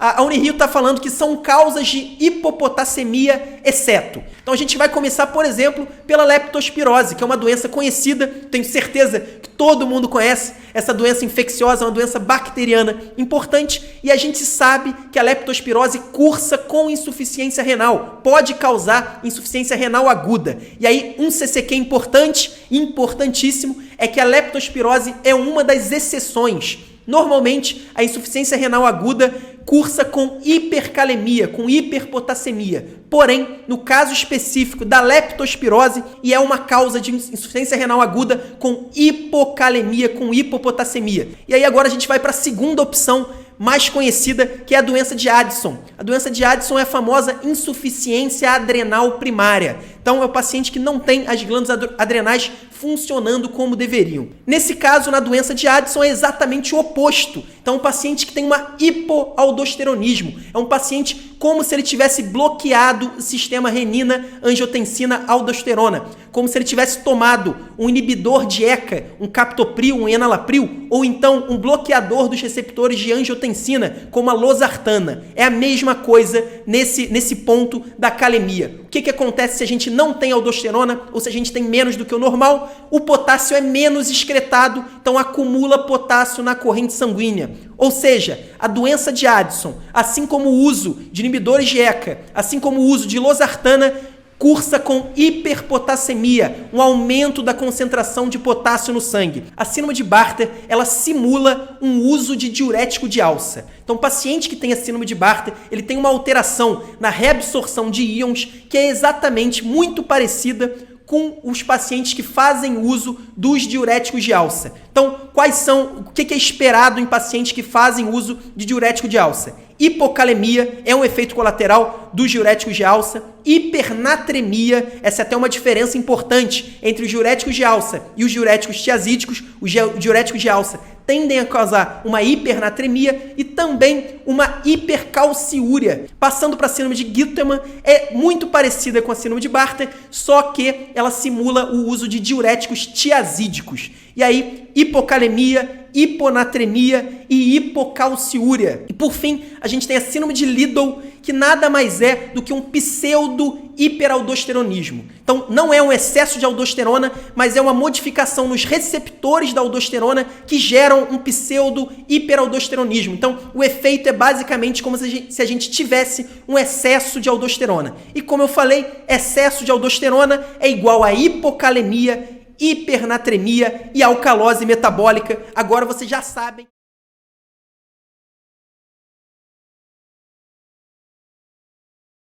A Unirio está falando que são causas de hipopotassemia exceto. Então a gente vai começar, por exemplo, pela leptospirose, que é uma doença conhecida, tenho certeza que todo mundo conhece. Essa doença infecciosa é uma doença bacteriana importante e a gente sabe que a leptospirose cursa com insuficiência renal, pode causar insuficiência renal aguda. E aí um CCQ importante, importantíssimo, é que a leptospirose é uma das exceções. Normalmente, a insuficiência renal aguda cursa com hipercalemia, com hiperpotassemia. Porém, no caso específico da leptospirose, e é uma causa de insuficiência renal aguda com hipocalemia, com hipopotassemia. E aí agora a gente vai para a segunda opção mais conhecida, que é a doença de Addison. A doença de Addison é a famosa insuficiência adrenal primária. Então, é o paciente que não tem as glândulas adrenais funcionando como deveriam. Nesse caso, na doença de Addison, é exatamente o oposto. Então, um paciente que tem uma hipoaldosteronismo. É um paciente como se ele tivesse bloqueado o sistema renina, angiotensina, aldosterona. Como se ele tivesse tomado um inibidor de ECA, um captopril, um enalapril, ou então um bloqueador dos receptores de angiotensina, como a losartana. É a mesma coisa nesse ponto da calemia. O que acontece se a gente não tem aldosterona ou se a gente tem menos do que o normal? O potássio é menos excretado, então acumula potássio na corrente sanguínea. Ou seja, a doença de Addison, assim como o uso de inibidores de ECA, assim como o uso de losartana, cursa com hiperpotassemia, um aumento da concentração de potássio no sangue. A síndrome de Bartter, ela simula um uso de diurético de alça. Então, o paciente que tem a síndrome de Bartter, ele tem uma alteração na reabsorção de íons que é exatamente muito parecida com os pacientes que fazem uso dos diuréticos de alça. Então, o que é esperado em pacientes que fazem uso de diurético de alça? Hipocalemia é um efeito colateral dos diuréticos de alça. Hipernatremia, essa é até uma diferença importante entre os diuréticos de alça e os diuréticos tiazídicos. Os diuréticos de alça tendem a causar uma hipernatremia e também uma hipercalciúria. Passando para a síndrome de Guttman, é muito parecida com a síndrome de Bartter, só que ela simula o uso de diuréticos tiazídicos. E aí, hipocalemia, hiponatremia e hipocalciúria. E por fim, a gente tem a síndrome de Liddle, que nada mais é do que um pseudo-hiperaldosteronismo. Então, não é um excesso de aldosterona, mas é uma modificação nos receptores da aldosterona que geram um pseudo-hiperaldosteronismo. Então, o efeito é basicamente como se a gente tivesse um excesso de aldosterona. E como eu falei, excesso de aldosterona é igual a hipocalemia, hipernatremia e alcalose metabólica. Agora vocês já sabem.